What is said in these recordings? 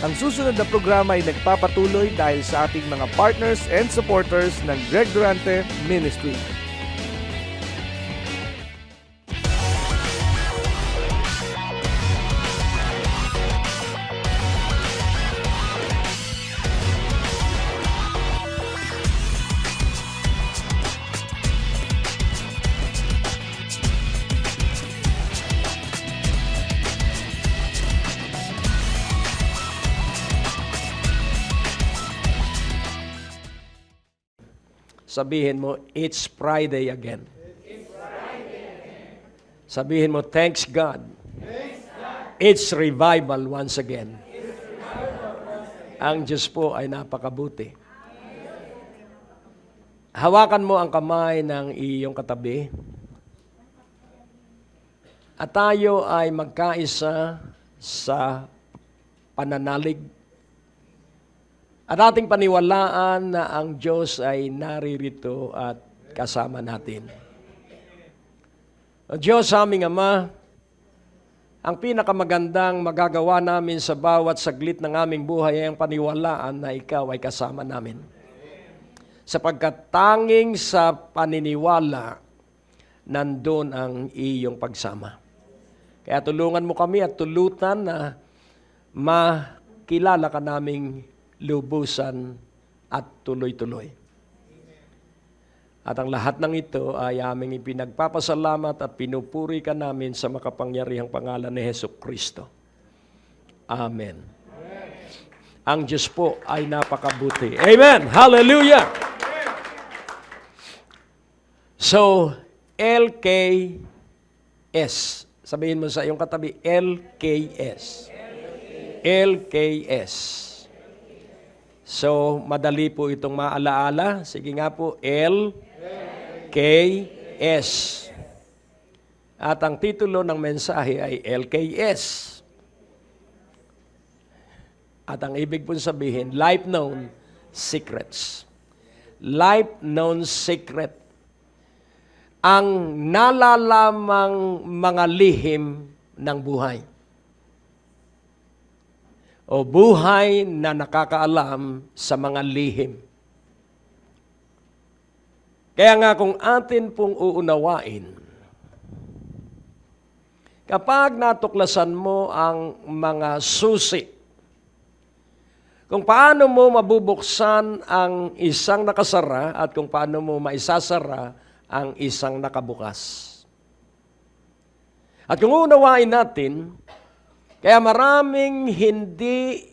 Ang susunod na programa ay nagpapatuloy dahil sa ating mga partners and supporters ng Greg Durante Ministry. Sabihin mo, it's Friday again. Sabihin mo, thanks God. It's revival once again. Ang Diyos po ay napakabuti. Hawakan mo ang kamay ng iyong katabi. At tayo ay magkaisa sa pananalig. At ating paniwalaan na ang Diyos ay naririto at kasama natin. O Diyos, aming Ama, ang pinakamagandang magagawa namin sa bawat saglit ng aming buhay ay ang paniwalaan na Ikaw ay kasama namin. Sapagkat tanging sa paniniwala, nandun ang iyong pagsama. Kaya tulungan mo kami at tulutan na makilala ka naming lubusan at tuloy-tuloy. At ang lahat ng ito ay aming ipinagpapasalamat at pinupuri ka namin sa makapangyarihang pangalan ni Jesucristo. Amen. Ang Diyos po ay napakabuti. Amen! Hallelujah! So, LKS. Sabihin mo sa iyong katabi, LKS. LKS. So, madali po itong maalaala. Sige nga po, LKS. At ang titulo ng mensahe ay LKS. At ang ibig po sabihin, Life Known Secrets. Life Known Secret. Ang nalalamang mga lihim ng buhay. O buhay na nakakaalam sa mga lihim. Kaya nga kung atin pong uunawain, kapag natuklasan mo ang mga susi, kung paano mo mabubuksan ang isang nakasara at kung paano mo maisasara ang isang nakabukas. At kung uunawain natin, kaya maraming hindi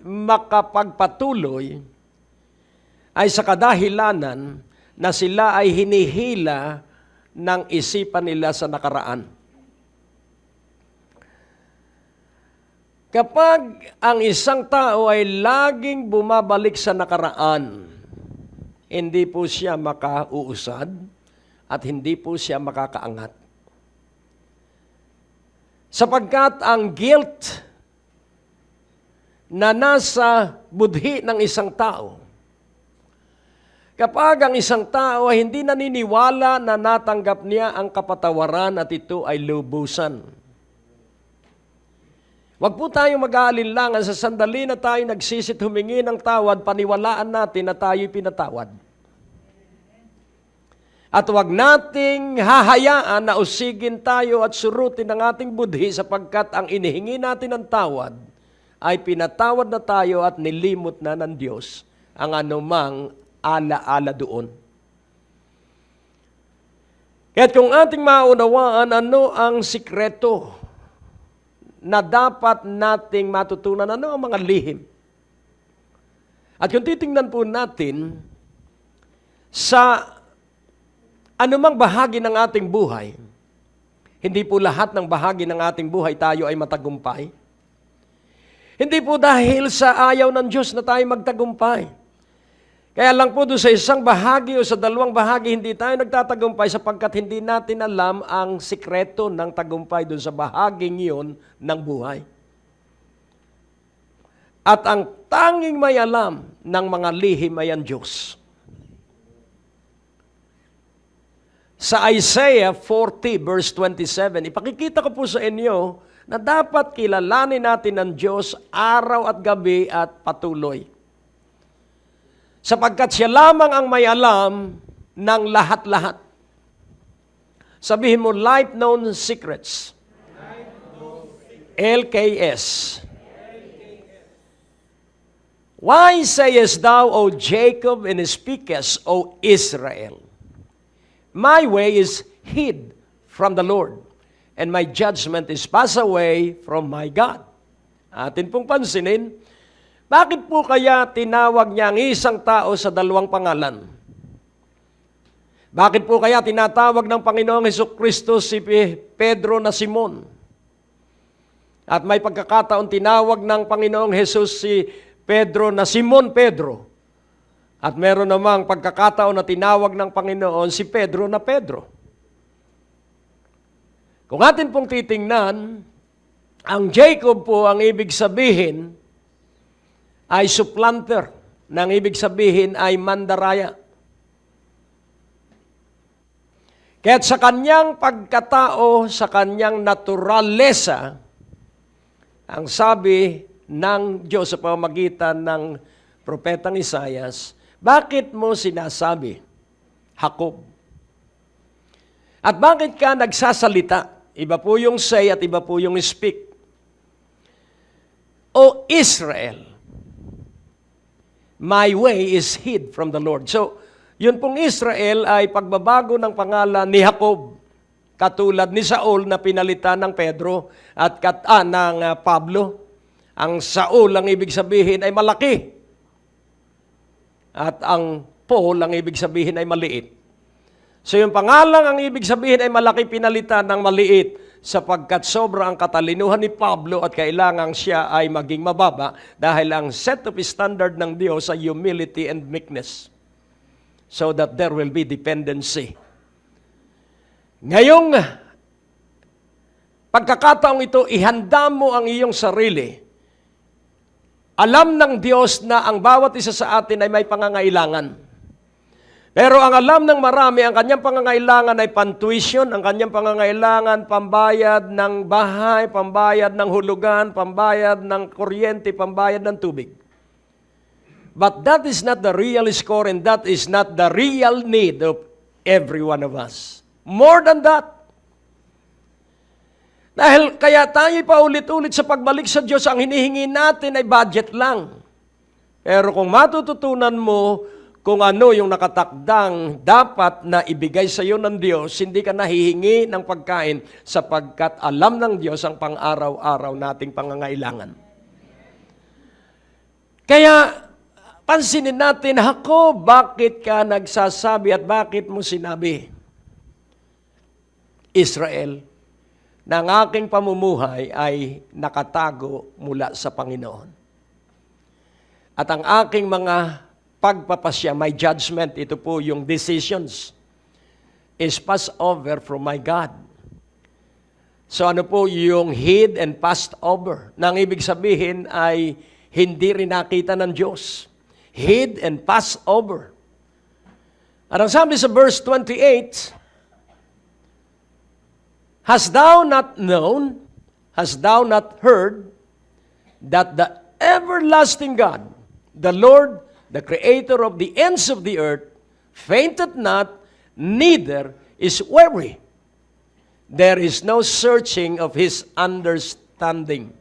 makapagpatuloy ay sa kadahilanan na sila ay hinihila ng isipan nila sa nakaraan. Kapag ang isang tao ay laging bumabalik sa nakaraan, hindi po siya makauusad at hindi po siya makakaangat. Sapagkat ang guilt na nasa budhi ng isang tao, kapag ang isang tao ay hindi naniniwala na natanggap niya ang kapatawaran at ito ay lubusan. Huwag po tayong mag-aalinlangan sa sandali na tayo nagsisit humingi ng tawad, paniwalaan natin na tayo'y pinatawad. At huwag nating hahayaan na usigin tayo at surutin ang ating budhi sapagkat ang inihingi natin ng tawad ay pinatawad na tayo at nilimot na ng Diyos ang anumang ala-ala doon. Kaya't kung ating maunawaan ano ang sikreto na dapat nating matutunan, ano ang mga lihim. At kung titingnan po natin sa anumang bahagi ng ating buhay, hindi po lahat ng bahagi ng ating buhay tayo ay matagumpay. Hindi po dahil sa ayaw ng Diyos na tayo magtagumpay. Kaya lang po doon sa isang bahagi o sa dalawang bahagi, hindi tayo nagtatagumpay sapagkat hindi natin alam ang sikreto ng tagumpay doon sa bahaging iyon ng buhay. At ang tanging may alam ng mga lihim ay ang Diyos. Sa Isaiah 40 verse 27, ipakikita ko po sa inyo na dapat kilalanin natin ang Diyos araw at gabi at patuloy. Sapagkat siya lamang ang may alam ng lahat-lahat. Sabihin mo, life known secrets. LKS. Why sayest thou, O Jacob, and speakest, O Israel? My way is hid from the Lord, and my judgment is passed away from my God. Atin pong pansinin, bakit po kaya tinawag niya ang isang tao sa dalawang pangalan? Bakit po kaya tinatawag ng Panginoong Hesukristo si Pedro na Simon? At may pagkakataon tinawag ng Panginoong Jesus si Pedro na Simon Pedro. At meron namang pagkakataon na tinawag ng Panginoon si Pedro na Pedro. Kung atin pong titingnan, ang Jacob po ang ibig sabihin ay supplanter. Nang ibig sabihin ay mandaraya. Kaya't sa kanyang pagkatao, sa kanyang naturalesa, ang sabi ng Diyos sa pamamagitan ng propetang Isaias, bakit mo sinasabi, Jacob? At bakit ka nagsasalita? Iba po yung say at iba po yung speak. O Israel, my way is hid from the Lord. So, yun pong Israel ay pagbabago ng pangalan ni Jacob. Katulad ni Saul na pinalitan ng Pedro at ng Pablo. Ang Saul, ang ibig sabihin ay malaki. At ang Paul, ang ibig sabihin ay maliit. So yung pangalan, ang ibig sabihin ay malaki, pinalitan ng maliit sapagkat sobra ang katalinuhan ni Pablo at kailangan siya ay maging mababa dahil ang set of standard ng Diyos ay humility and meekness so that there will be dependency. Ngayong pagkakataong ito, ihanda mo ang iyong sarili. Alam ng Diyos na ang bawat isa sa atin ay may pangangailangan. Pero ang alam ng marami, ang kanyang pangangailangan ay pantuition, ang kanyang pangangailangan pambayad ng bahay, pambayad ng hulugan, pambayad ng kuryente, pambayad ng tubig. But that is not the real score and that is not the real need of every one of us. More than that. Dahil kaya tayo paulit-ulit sa pagbalik sa Diyos, ang hinihingi natin ay budget lang. Pero kung matututunan mo kung ano yung nakatakdang dapat na ibigay sa iyo ng Diyos, hindi ka nahihingi ng pagkain sapagkat alam ng Diyos ang pang-araw-araw nating pangangailangan. Kaya pansinin natin, Jacob, bakit ka nagsasabi at bakit mo sinabi, Israel, na ang aking pamumuhay ay nakatago mula sa Panginoon. At ang aking mga pagpapasya, my judgment, ito po yung decisions, is passed over from my God. So ano po yung hid and passed over? Nang ibig sabihin ay hindi rin nakita ng Diyos. Hid and passed over. At ang sabi sa verse 28, hast thou not known, hast thou not heard, that the everlasting God, the Lord, the Creator of the ends of the earth, fainteth not, neither is weary. There is no searching of His understanding.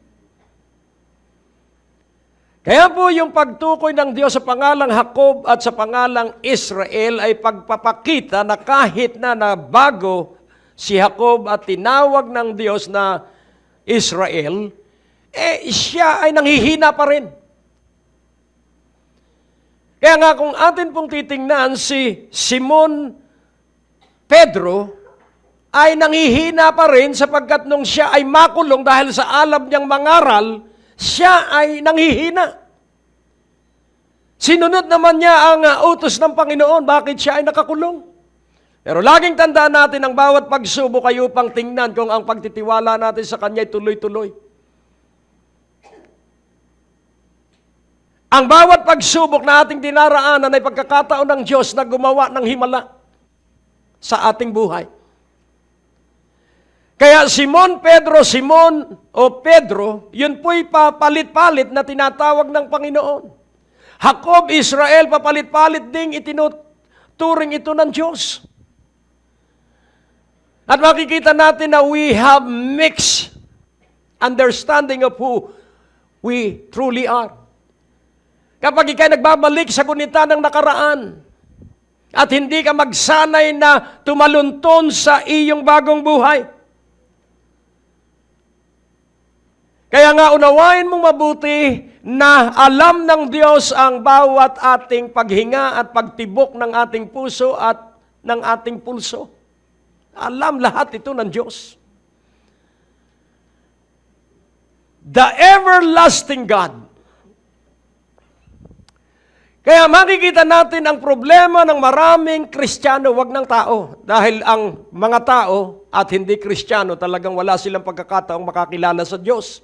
Kaya po yung pagtukoy ng Diyos sa pangalang Jacob at sa pangalang Israel ay pagpapakita na kahit na bago si Jacob at tinawag ng Diyos na Israel, siya ay nanghihina pa rin. Kaya nga kung atin pong titingnan si Simon Pedro, ay nanghihina pa rin sapagkat nung siya ay makulong dahil sa alam niyang mangaral, siya ay nanghihina. Sinunod naman niya ang utos ng Panginoon, bakit siya ay nakakulong? Pero laging tandaan natin ang bawat pagsubok ay upang tingnan kung ang pagtitiwala natin sa Kanya ay tuloy-tuloy. Ang bawat pagsubok na ating dinaraanan ay pagkakataon ng Diyos na gumawa ng himala sa ating buhay. Kaya Simon, Pedro, yun po'y papalit-palit na tinatawag ng Panginoon. Jacob, Israel, papalit-palit ding itinuturing ito ng Diyos. At makikita natin na we have mixed understanding of who we truly are. Kapag ikay nagbabalik sa gunita ng nakaraan at hindi ka magsanay na tumalunton sa iyong bagong buhay. Kaya nga unawain mong mabuti na alam ng Diyos ang bawat ating paghinga at pagtibok ng ating puso at ng ating pulso. Alam lahat ito ng Diyos. The everlasting God. Kaya makikita natin ang problema ng maraming Kristiyano, wag ng tao. Dahil ang mga tao at hindi Kristiyano, talagang wala silang pagkakataong makakilala sa Diyos.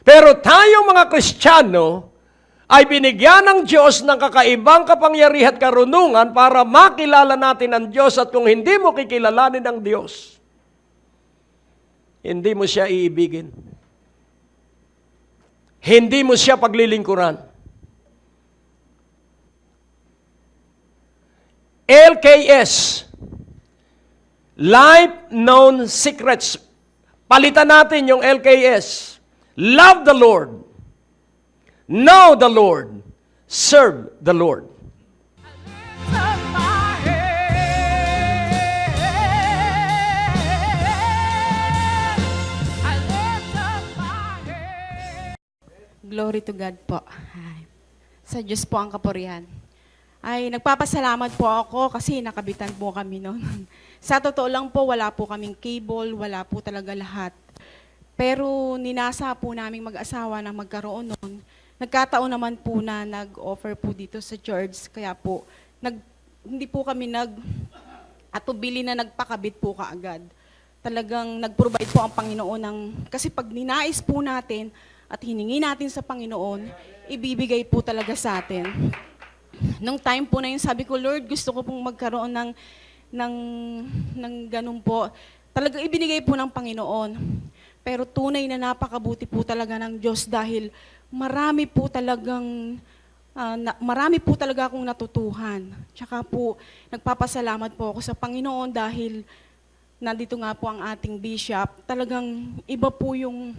Pero tayo mga Kristiyano ay binigyan ng Diyos ng kakaibang kapangyarihan at karunungan para makilala natin ang Diyos, at kung hindi mo kikilalanin ang Diyos, hindi mo siya iibigin. Hindi mo siya paglilingkuran. LKS, Life Known Secrets. Palitan natin yung LKS. Love the Lord. Know the Lord. Serve the Lord. Glory to God po. Ay, sa Diyos po ang kapurihan. Ay, nagpapasalamat po ako kasi nakabitan po kami noon. Sa totoo lang po, wala po kaming cable, wala po talaga lahat. Pero ninasa po naming mag-asawa na magkaroon noon. Nagkataon naman po na nag-offer po dito sa church, kaya po, hindi po kami atubili na nagpakabit po kaagad. Talagang nag-provide po ang Panginoon kasi pag ninais po natin at hiningi natin sa Panginoon, ibibigay po talaga sa atin. Nung time po na yun, sabi ko, Lord, gusto ko pong magkaroon ng ganun po. Talagang ibinigay po ng Panginoon. Pero tunay na napakabuti po talaga ng Diyos dahil marami po talaga akong natutuhan. Tsaka po, nagpapasalamat po ako sa Panginoon dahil nandito nga po ang ating bishop. Talagang iba po yung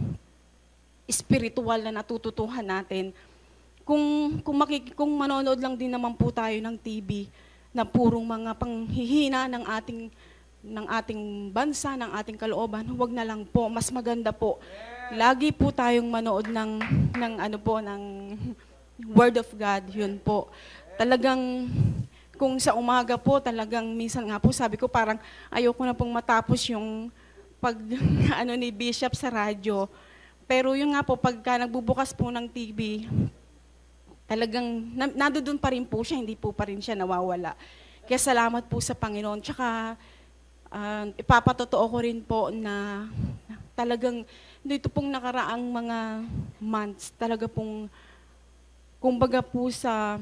spiritual na natututuhan natin. Kung manonood lang din naman po tayo ng TV na purong mga panghihina ng ating bansa, ng ating kalooban, huwag na lang po. Mas maganda po. Lagi po tayong manood ng Word of God, yun po. Talagang, kung sa umaga po, talagang minsan nga po, sabi ko parang ayoko na pong matapos yung ni Bishop sa radyo. Pero yun nga po, pagka nagbubukas po ng TV, talagang nandoon pa rin po siya, hindi po pa rin siya nawawala. Kaya salamat po sa Panginoon. Tsaka, ipapatotoo ko rin po na talagang dito pong nakaraang mga months, talaga pong, kumbaga po sa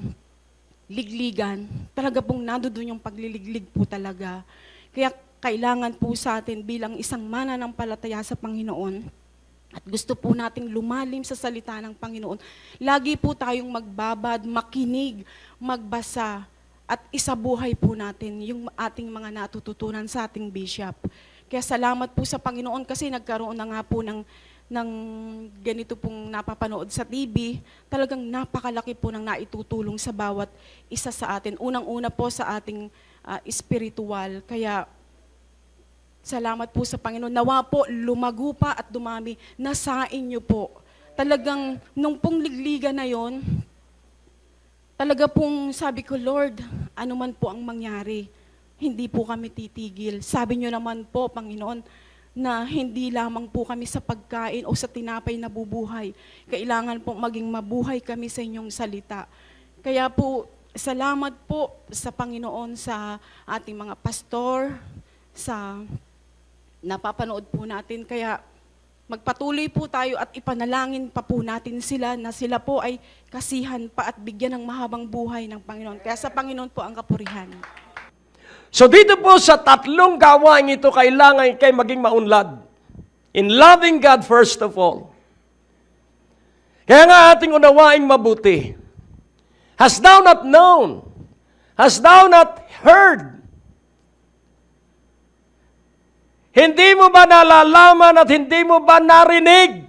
ligligan, talaga pong nandoon yung pagliliglig po talaga. Kaya kailangan po sa atin bilang isang mananampalataya sa Panginoon, at gusto po nating lumalim sa salita ng Panginoon, lagi po tayong magbabad, makinig, magbasa, at isabuhay po natin yung ating mga natututunan sa ating bishop. Kaya salamat po sa Panginoon kasi nagkaroon na nga po ng ganito pong napapanood sa TV. Talagang napakalaki po ng naitutulong sa bawat isa sa atin. Unang-una po sa ating spiritual. Kaya salamat po sa Panginoon. Nawa po lumago pa at dumami. Nasa inyo po. Talagang nung pong ligligan na yon, talaga pong sabi ko, Lord, ano man po ang mangyari, hindi po kami titigil. Sabi niyo naman po, Panginoon, na hindi lamang po kami sa pagkain o sa tinapay na bubuhay. Kailangan po maging mabuhay kami sa inyong salita. Kaya po, salamat po sa Panginoon, sa ating mga pastor, sa napapanood po natin. Kaya magpatuloy po tayo at ipanalangin pa po natin sila na sila po ay kasihan pa at bigyan ng mahabang buhay ng Panginoon. Kaya sa Panginoon po ang kapurihan. So dito po sa tatlong gawain ito, kailangan kayo maging maunlad. In loving God first of all. Kaya nga ating unawaing mabuti. Hast thou not known? Hast thou not heard? Hindi mo ba nalalaman at hindi mo ba narinig?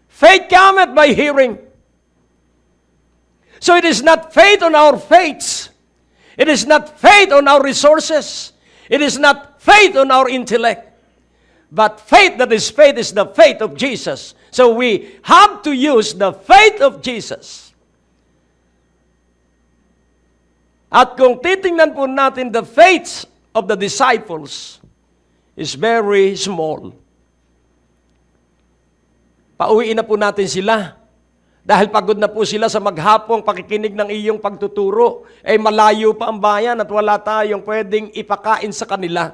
Faith cometh by hearing. So it is not faith on our faiths. It is not faith on our resources. It is not faith on our intellect. But faith that is faith is the faith of Jesus. So we have to use the faith of Jesus. At kung titingnan po natin, the faith of the disciples is very small. Pauwiin na po natin sila. Dahil pagod na po sila sa maghapong pakikinig ng iyong pagtuturo, malayo pa ang bayan at wala tayong pwedeng ipakain sa kanila.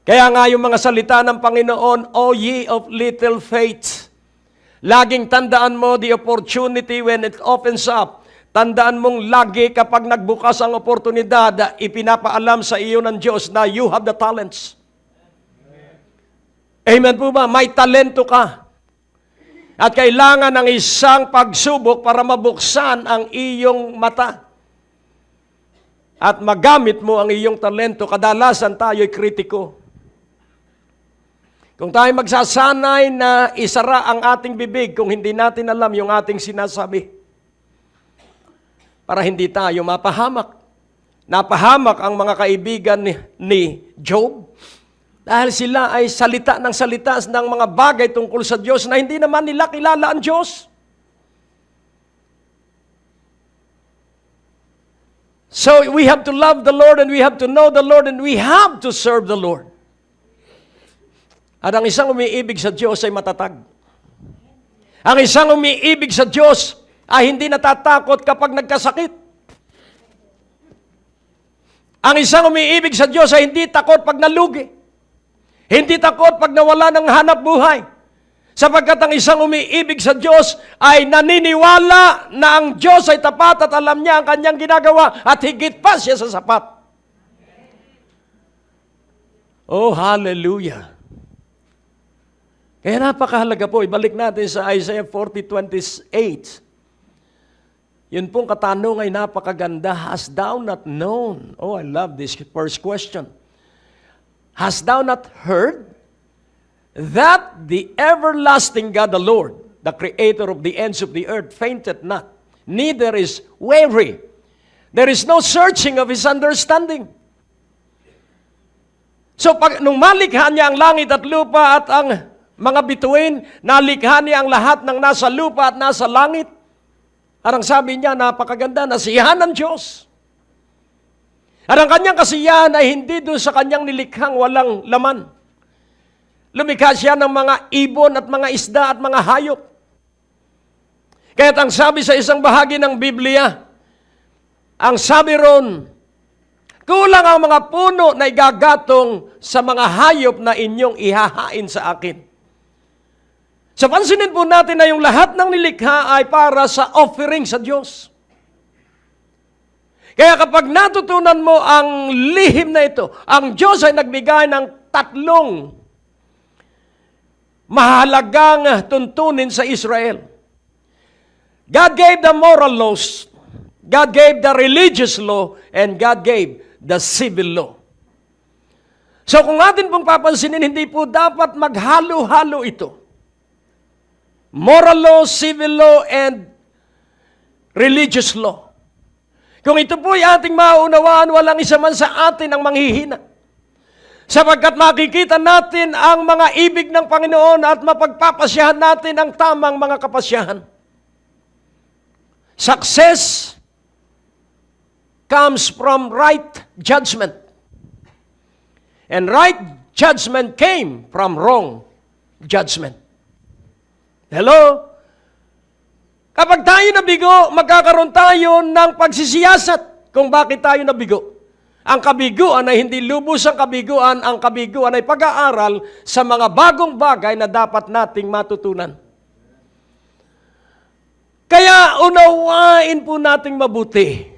Kaya nga yung mga salita ng Panginoon, O ye of little faith, laging tandaan mo the opportunity when it opens up. Tandaan mong lagi kapag nagbukas ang oportunidad, ipinapaalam sa iyo ng Diyos na you have the talents. Amen po ba? May talento ka. At kailangan ng isang pagsubok para mabuksan ang iyong mata. At magamit mo ang iyong talento. Kadalasan tayo'y kritiko. Kung tayo magsasanay na isara ang ating bibig kung hindi natin alam yung ating sinasabi. Para hindi tayo mapahamak. Napahamak ang mga kaibigan ni Job. Dahil sila ay salita ng mga bagay tungkol sa Diyos na hindi naman nila kilala ang Diyos. So we have to love the Lord and we have to know the Lord and we have to serve the Lord. At ang isang umiibig sa Diyos ay matatag. Ang isang umiibig sa Diyos ay hindi natatakot kapag nagkasakit. Ang isang umiibig sa Diyos ay hindi takot pag nalugi. Hindi takot pag nawala ng hanap buhay. Sapagkat ang isang umiibig sa Diyos ay naniniwala na ang Diyos ay tapat at alam niya ang kanyang ginagawa at higit pa siya sa sapat. Oh, hallelujah! Kaya napakahalaga po, ibalik natin sa Isaiah 40:28. Yun pong katanungan ay napakaganda. Hast thou not known? Oh, I love this first question. Hast thou not heard that the everlasting God, the Lord, the creator of the ends of the earth, fainted not, neither is weary. There is no searching of His understanding. So, nung malikha niya ang langit at lupa at ang mga bituin, nalikha niya ang lahat ng nasa lupa at nasa langit. Arang sabi niya, napakaganda, nasiyahan ng Diyos. At ang kanyang kasiyahan ay hindi doon sa kanyang nilikhang walang laman. Lumikha siya ng mga ibon at mga isda at mga hayop. Kaya't ang sabi sa isang bahagi ng Biblia, ang sabi ron, kulang ang mga puno na igagatong sa mga hayop na inyong ihahain sa akin. So pansinin po natin na yung lahat ng nilikha ay para sa offering sa Diyos. Kaya kapag natutunan mo ang lihim na ito, ang Diyos ay nagbigay ng tatlong mahalagang tuntunin sa Israel. God gave the moral laws, God gave the religious law, and God gave the civil law. So kung atin pong papansinin, hindi po dapat maghalo-halo ito. Moral law, civil law, and religious law. Kung ito po ay ating maunawaan, walang isa man sa atin ang manghihina. Sapagkat makikita natin ang mga ibig ng Panginoon at mapagpapasyahan natin ang tamang mga kapasyahan. Success comes from right judgment. And right judgment came from wrong judgment. Hello? Kapag tayo nabigo, magkakaroon tayo ng pagsisiyasat kung bakit tayo nabigo. Ang kabiguan ay hindi lubos ang kabiguan ay pag-aaral sa mga bagong bagay na dapat nating matutunan. Kaya unawain po nating mabuti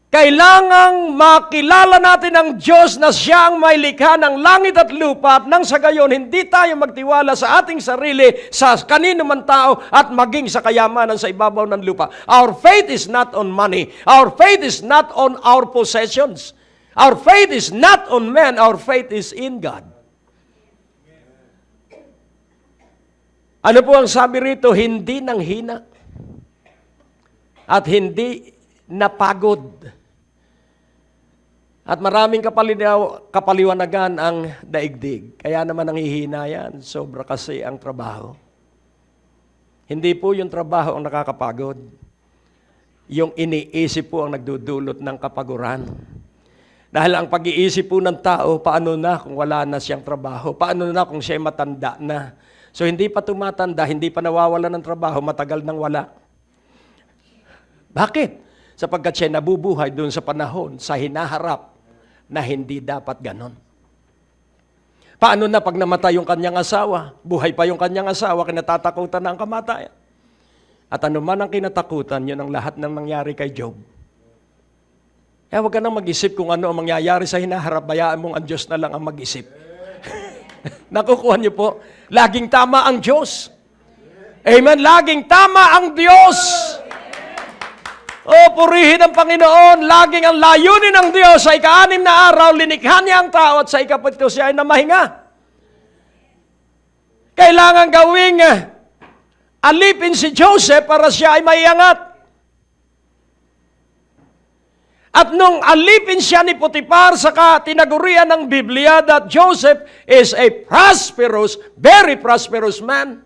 Kailangang makilala natin ang Diyos na siya ang may likha ng langit at lupa at nang sa gayon, hindi tayo magtiwala sa ating sarili, sa kanino man tao at maging sa kayamanan sa ibabaw ng lupa. Our faith is not on money. Our faith is not on our possessions. Our faith is not on man. Our faith is in God. Ano po ang sabi rito? Hindi nang hina at hindi napagod. At maraming kapaliwanagan ang daigdig. Kaya naman nanghihina yan. Sobra kasi ang trabaho. Hindi po yung trabaho ang nakakapagod. Yung iniisip po ang nagdudulot ng kapaguran. Dahil ang pag-iisip po ng tao, paano na kung wala na siyang trabaho? Paano na kung siya matanda na? So hindi pa tumatanda, hindi pa nawawala ng trabaho, matagal nang wala. Bakit? Sapagkat siya nabubuhay doon sa panahon, sa hinaharap, na hindi dapat ganon. Paano na pag namatay yung kanyang asawa? Buhay pa yung kanyang asawa, kinatatakutan na ang kamatayan. At ano man ang kinatakutan, yun ang lahat ng nangyari kay Job. Kaya huwag ka nang mag-isip kung ano ang mangyayari sa hinaharap, bayaan mong ang Diyos na lang ang mag-isip. Nakukuha niyo po, laging tama ang Diyos. Amen, laging tama ang Diyos. O, purihin ang Panginoon. Laging ang layunin ng Diyos sa ika-6 na araw, linikha niya ang tao at sa ika-7 siya ay namahinga. Kailangan gawing alipin si Joseph para siya ay maiangat. At nung alipin siya ni Potiphar sa tinagurian ng Biblia that Joseph is a prosperous, very prosperous man.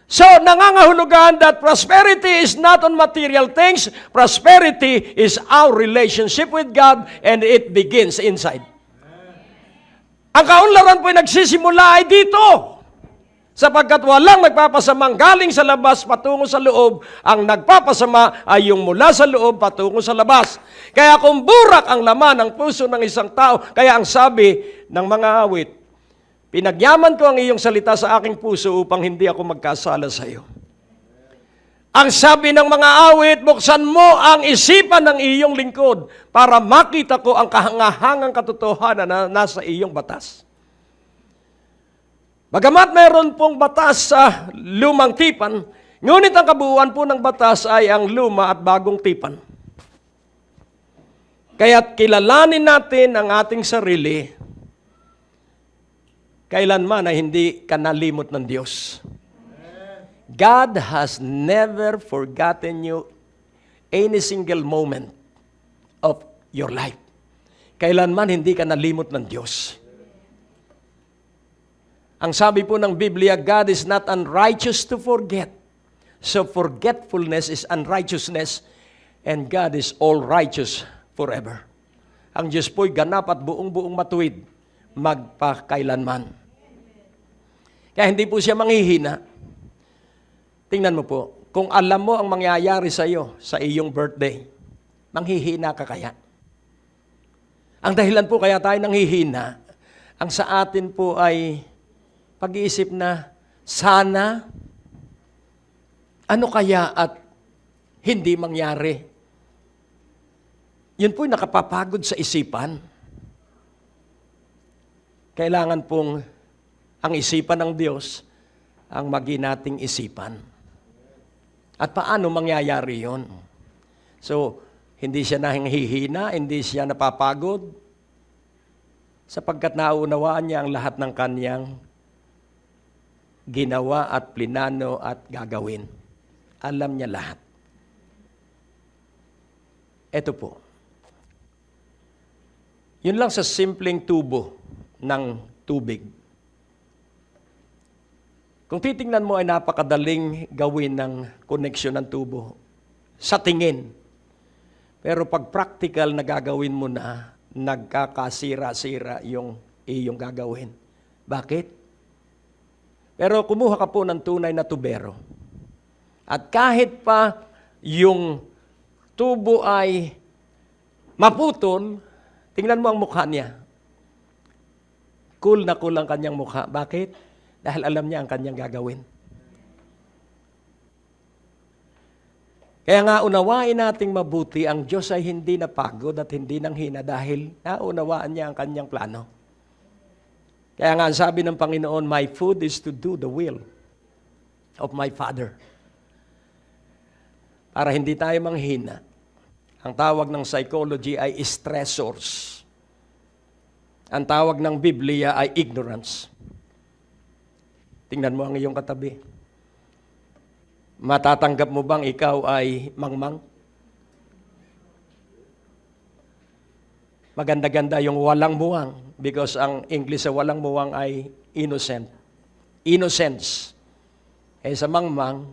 So, nangangahulugan that prosperity is not on material things. Prosperity is our relationship with God and it begins inside. Ang kaunlaran po ay nagsisimula ay dito. Sapagkat walang nagpapasamang galing sa labas patungo sa loob. Ang nagpapasama ay yung mula sa loob patungo sa labas. Kaya kung burak ang laman ng puso ng isang tao, kaya ang sabi ng mga awit, pinagyaman ko ang iyong salita sa aking puso upang hindi ako magkasala sa iyo. Ang sabi ng mga awit, buksan mo ang isipan ng iyong lingkod para makita ko ang kahangahangang katotohanan na nasa iyong batas. Bagamat mayroon pong batas sa lumang tipan, ngunit ang kabuuan po ng batas ay ang luma at bagong tipan. Kaya't kilalanin natin ang ating sarili, kailanman ay hindi ka nalimot ng Diyos. God has never forgotten you any single moment of your life. Kailanman hindi ka nalimot ng Diyos. Ang sabi po ng Biblia, God is not unrighteous to forget. So forgetfulness is unrighteousness and God is all righteous forever. Ang Diyos po'y ganap at buong-buong matuwid magpakailanman. Kaya hindi po siya manghihina. Tingnan mo po, kung alam mo ang mangyayari sa iyo sa iyong birthday, manghihina ka kaya? Ang dahilan po kaya tayo nanghihina, ang sa atin po ay pag-iisip na sana, ano kaya at hindi mangyari. Yun po'y nakapapagod sa isipan. Kailangan pong ang isipan ng Diyos ang maging isipan. At paano mangyayari yon? So, hindi siya nanghihina, hindi siya napapagod, sapagkat naunawaan niya ang lahat ng kanyang ginawa at plinano at gagawin. Alam niya lahat. Ito po. Yun lang sa simpleng tubo ng tubig. Kung titingnan mo ay napakadaling gawin ng koneksyon ng tubo sa tingin. Pero pag practical na gagawin mo na, nagkakasira-sira yung iyong gagawin. Bakit? Pero kumuha ka po ng tunay na tubero. At kahit pa yung tubo ay maputol, tingnan mo ang mukha niya. Cool na cool ang kanyang mukha. Bakit? Dahil alam niya ang kanyang gagawin. Kaya nga unawain nating mabuti, ang Diyos ay hindi napagod at hindi nanghina dahil naunawaan niya ang kanyang plano. Kaya nga sabi ng Panginoon, my food is to do the will of my Father. Para hindi tayo manghina. Ang tawag ng psychology ay stressors. Ang tawag ng Biblia ay ignorance. Tingnan mo ang iyong katabi. Matatanggap mo bang ikaw ay mangmang? Maganda-ganda yung walang muwang because ang English sa walang muwang ay innocent. Innocence. Sa mangmang,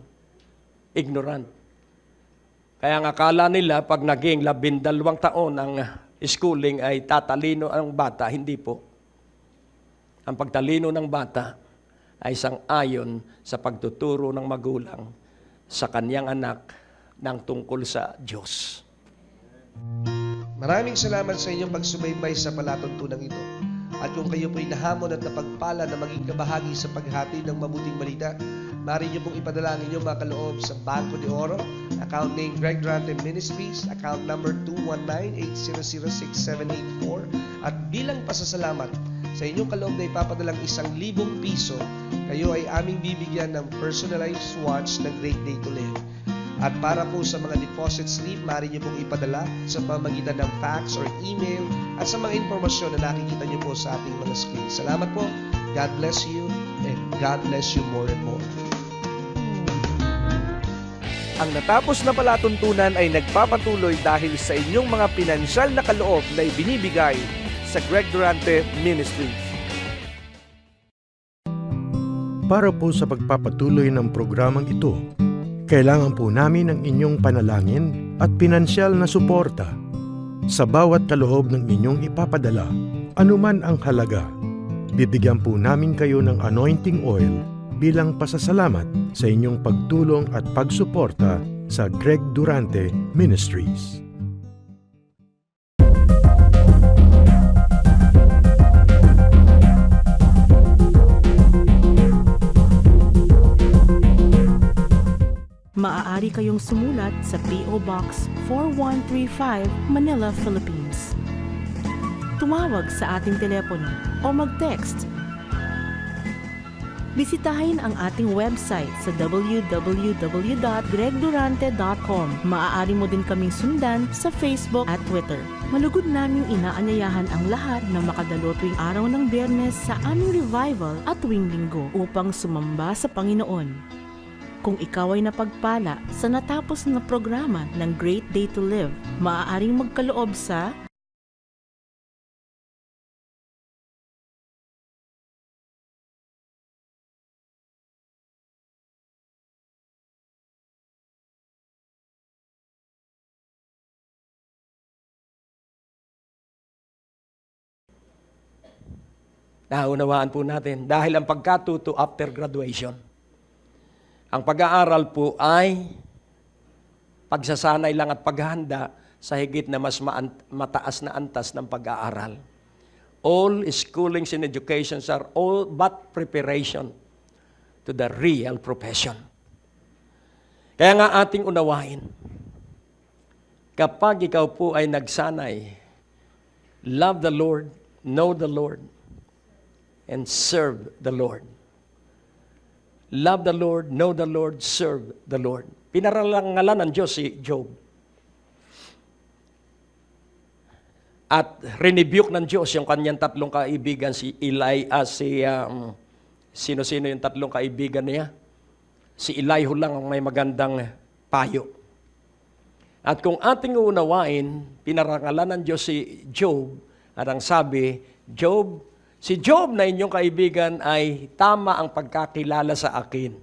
ignorant. Kaya ang akala nila pag naging 12 taon ang schooling ay tatalino ang bata. Hindi po. Ang pagtalino ng bata ay sang-ayon sa pagtuturo ng magulang sa kanyang anak ng tungkol sa Diyos. Maraming salamat sa inyong pagsubaybay sa palatuntunang ito. At kung kayo po'y nahamon at napagpala na maging kabahagi sa paghatid ng mabuting balita, maaari niyo pong ipadala ang inyong mga kaloob sa Banco de Oro, account name Greg Durante Ministries, account number 219-800-6784. At bilang pasasalamat sa inyong kaloob na ipapadalang 1,000 piso, kayo ay aming bibigyan ng personalized watch ng Great Day to Live. At para po sa mga deposit slip, maaari niyo pong ipadala sa pamamagitan ng fax or email at sa mga impormasyon na nakikita niyo po sa ating mga screen. Salamat po. God bless you and God bless you more and more. Ang natapos na palatuntunan ay nagpapatuloy dahil sa inyong mga pinansyal na kaloob na ibinibigay sa Greg Durante Ministries. Para po sa pagpapatuloy ng programang ito, kailangan po namin ng inyong panalangin at pinansyal na suporta. Sa bawat kaloob ng inyong ipapadala, anuman ang halaga, bibigyan po namin kayo ng anointing oil bilang pasasalamat sa inyong pagtulong at pagsuporta sa Greg Durante Ministries. Maaari kayong sumulat sa P.O. Box 4135, Manila, Philippines. Tumawag sa ating telepono o mag-text. Bisitahin ang ating website sa www.gregdurante.com. Maaari mo din kaming sundan sa Facebook at Twitter. Malugod naming inaanyayahan ang lahat na makadalo tuwing araw ng Biyernes sa aming revival at tuwing Linggo upang sumamba sa Panginoon. Kung ikaw ay napagpala sa natapos na programa ng Great Day to Live, maaaring magkaloob sa Naunawaan po natin dahil ang pagkatuto after graduation. Ang pag-aaral po ay pagsasanay lang at paghahanda sa higit na mas mataas na antas ng pag-aaral. All schoolings and educations are all but preparation to the real profession. Kaya nga ating unawain, kapag ikaw po ay nagsanay, love the Lord, know the Lord, and serve the Lord. Love the Lord, know the Lord, serve the Lord. Pinaralangalan ng Diyos si Job. At rinibuke ng Diyos yung kanyang tatlong kaibigan, sino-sino yung tatlong kaibigan niya? Si Elihu lang ang may magandang payo. At kung ating uunawain, pinarangalan ng Diyos si Job, at ang sabi, si Job na inyong kaibigan ay tama ang pagkakilala sa akin.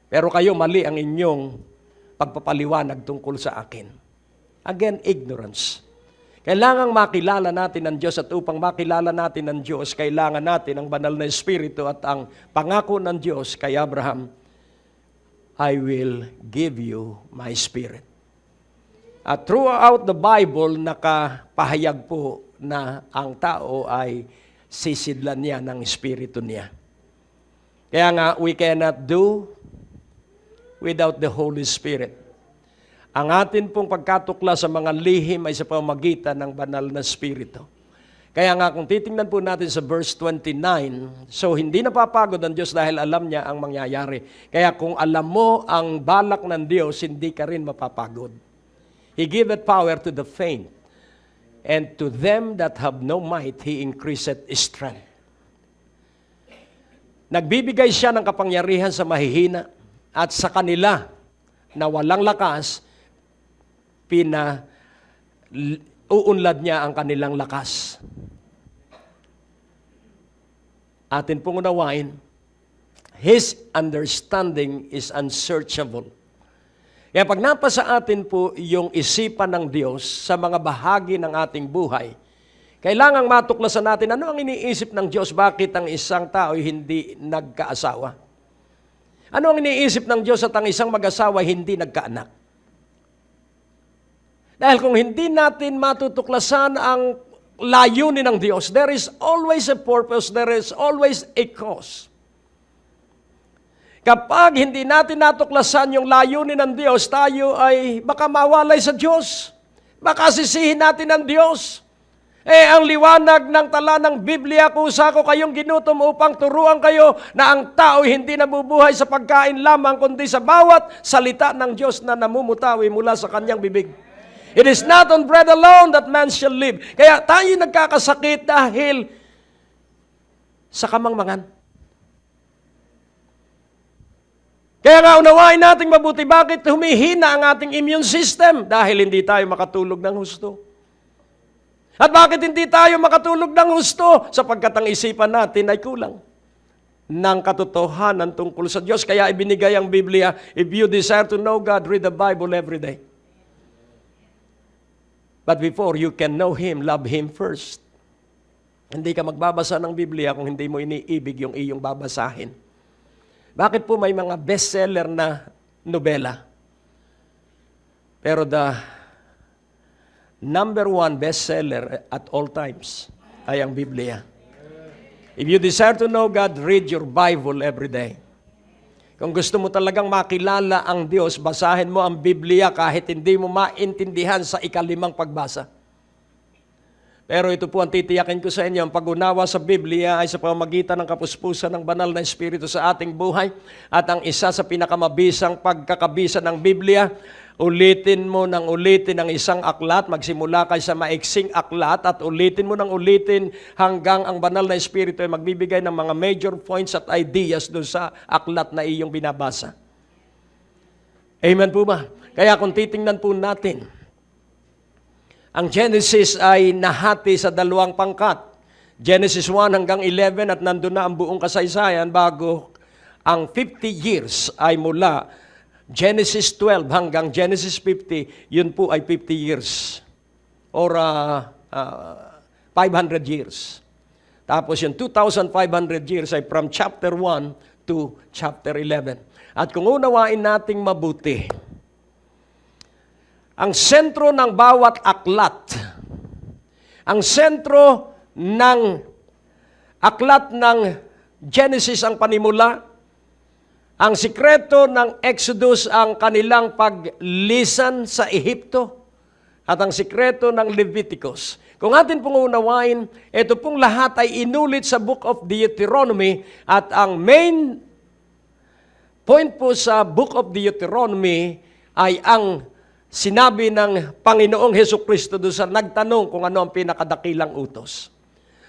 Pero kayo mali ang inyong pagpapaliwanag tungkol sa akin. Again, ignorance. Kailangang makilala natin ang Diyos at upang makilala natin ang Diyos, kailangan natin ang banal na Espiritu at ang pangako ng Diyos kay Abraham, I will give you my Spirit. At throughout the Bible, nakapahayag po na ang tao ay sisidlan niya ng Espiritu niya. Kaya nga, we cannot do without the Holy Spirit. Ang atin pong pagkatukla sa mga lihim ay sa pamamagitan ng banal na Espiritu. Kaya nga kung titingnan po natin sa verse 29, so hindi napapagod ang Diyos dahil alam niya ang mangyayari. Kaya kung alam mo ang balak ng Diyos, hindi ka rin mapapagod. He giveth power to the faint, and to them that have no might, He increaseth strength. Nagbibigay siya ng kapangyarihan sa mahihina, at sa kanila na walang lakas, uunlad niya ang kanilang lakas. Atin pong unawain, His understanding is unsearchable. Kaya pag napasa atin po yung isipan ng Diyos sa mga bahagi ng ating buhay, kailangang matuklasan natin ano ang iniisip ng Diyos, bakit ang isang tao hindi nagkaasawa. Ano ang iniisip ng Diyos at ang isang mag-asawa hindi nagkaanak. Dahil kung hindi natin matutuklasan ang layunin ng Diyos, there is always a purpose, there is always a cause. Kapag hindi natin natuklasan yung layunin ng Diyos, tayo ay baka mawalay sa Diyos. Baka sisihin natin ang Diyos. Ang liwanag ng tala ng Biblia, kusa ko kayong ginutom upang turuan kayo na ang tao hindi nabubuhay sa pagkain lamang, kundi sa bawat salita ng Diyos na namumutawi mula sa kanyang bibig. It is not on bread alone that man shall live. Kaya tayo nagkakasakit dahil sa kamangmangan. Kaya nga unawain natin mabuti bakit humihina ang ating immune system dahil hindi tayo makatulog ng husto. At bakit hindi tayo makatulog ng husto? Sapagkat ang isipan natin ay kulang ng katotohanan tungkol sa Diyos. Kaya ibinigay ang Biblia, if you desire to know God, read the Bible every day. But before you can know Him, love Him first. Hindi ka magbabasa ng Biblia kung hindi mo iniibig yung iyong babasahin. Bakit po may mga bestseller na nobela? Pero the number one bestseller at all times ay ang Biblia. If you desire to know God, read your Bible every day. Kung gusto mo talagang makilala ang Diyos, basahin mo ang Biblia kahit hindi mo maintindihan sa ikalimang pagbasa. Pero ito po ang titiyakin ko sa inyo, ang pag-unawa sa Biblia ay sa pamamagitan ng kapuspusan ng banal na Espiritu sa ating buhay. At ang isa sa pinakamabisang pagkakabisa ng Biblia, ulitin mo ng ulitin ang isang aklat, magsimula kayo sa maiksing aklat at ulitin mo ng ulitin hanggang ang banal na Espiritu ay magbibigay ng mga major points at ideas doon sa aklat na iyong binabasa. Amen po ba? Kaya kung titingnan po natin, ang Genesis ay nahati sa dalawang pangkat. Genesis 1 hanggang 11 at nandun na ang buong kasaysayan bago ang 50 years ay mula Genesis 12 hanggang Genesis 50, yun po ay 50 years or 500 years. Tapos yung 2,500 years ay from chapter 1 to chapter 11. At kung unawain nating mabuti, ang sentro ng bawat aklat, ang sentro ng aklat ng Genesis ang panimula, ang sikreto ng Exodus ang kanilang paglisan sa Ehipto, at ang sikreto ng Leviticus. Kung atin pong unawain, ito pong lahat ay inulit sa Book of Deuteronomy, at ang main point po sa Book of Deuteronomy ay ang sinabi ng Panginoong Hesukristo doon sa nagtanong kung ano ang pinakadakilang utos.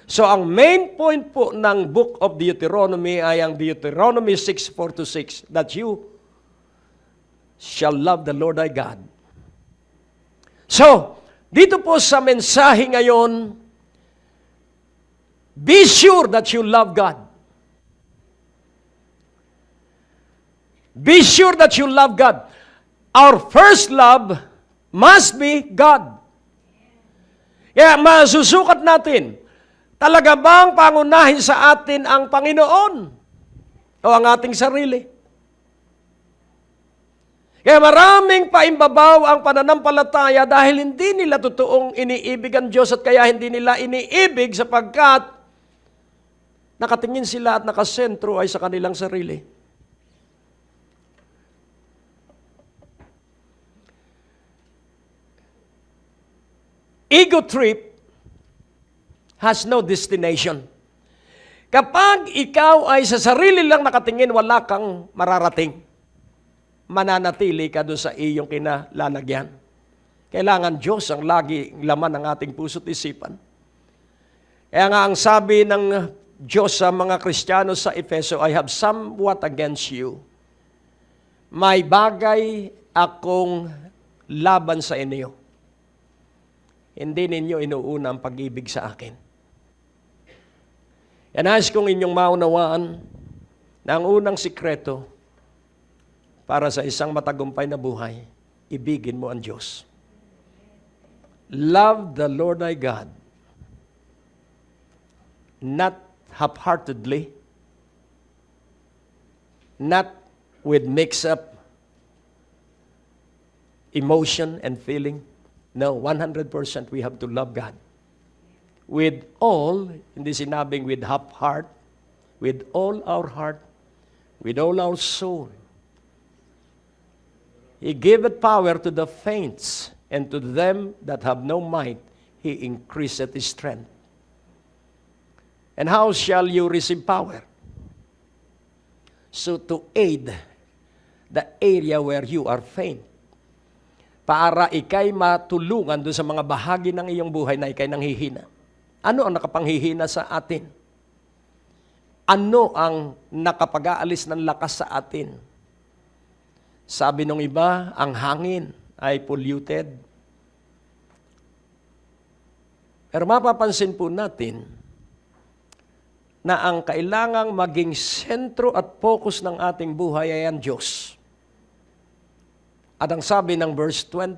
So ang main point po ng Book of Deuteronomy ay ang Deuteronomy 6:4-6, that you shall love the Lord thy God. So, dito po sa mensahe ngayon, be sure that you love God. Be sure that you love God. Our first love must be God. Kaya masusukat natin, talaga bang pangunahin sa atin ang Panginoon o ang ating sarili? Kaya maraming paimbabaw ang pananampalataya dahil hindi nila totoong iniibig ang Diyos at kaya hindi nila iniibig sapagkat nakatingin sila at nakasentro ay sa kanilang sarili. 1 ego trip has no destination. Kapag ikaw ay sa sarili lang nakatingin, wala kang mararating. Mananatili ka doon sa iyong kinalalagyan. Kailangan Diyos ang lagi laman ng ating puso't isipan. Kaya nga ang sabi ng Diyos sa mga Kristiyano sa Efeso, I have somewhat against you. May bagay akong laban sa inyo. Hindi ninyo inuuna ang pag-ibig sa akin. Yan nais kong inyong maunawaan na ang unang sikreto para sa isang matagumpay na buhay, ibigin mo ang Diyos. Love the Lord thy God, not half-heartedly, not with mix-up emotion and feeling. No, 100% we have to love God. With all, hindi sinabing with half heart, with all our heart, with all our soul. He giveth power to the faints, and to them that have no might, He increaseth His strength. And how shall you receive power? So to aid the area where you are faint, para ikay matulungan doon sa mga bahagi ng iyong buhay na ikay nanghihina. Ano ang nakapanghihina sa atin? Ano ang nakapag-aalis ng lakas sa atin? Sabi nung iba, ang hangin ay polluted. Pero mapapansin po natin na ang kailangang maging sentro at focus ng ating buhay ay ang Diyos. At ang sabi ng verse 30,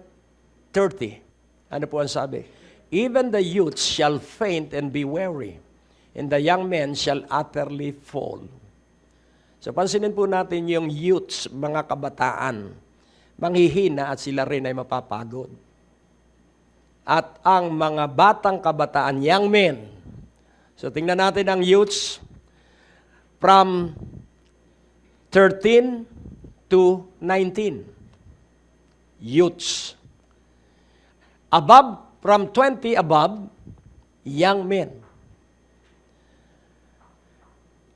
ano po ang sabi? Even the youths shall faint and be weary, and the young men shall utterly fall. So pansinin po natin yung youths, mga kabataan, manghihina at sila rin ay mapapagod. At ang mga batang kabataan, young men. So tingnan natin ang youths from 13 to 19. Youths. From 20 above, young men.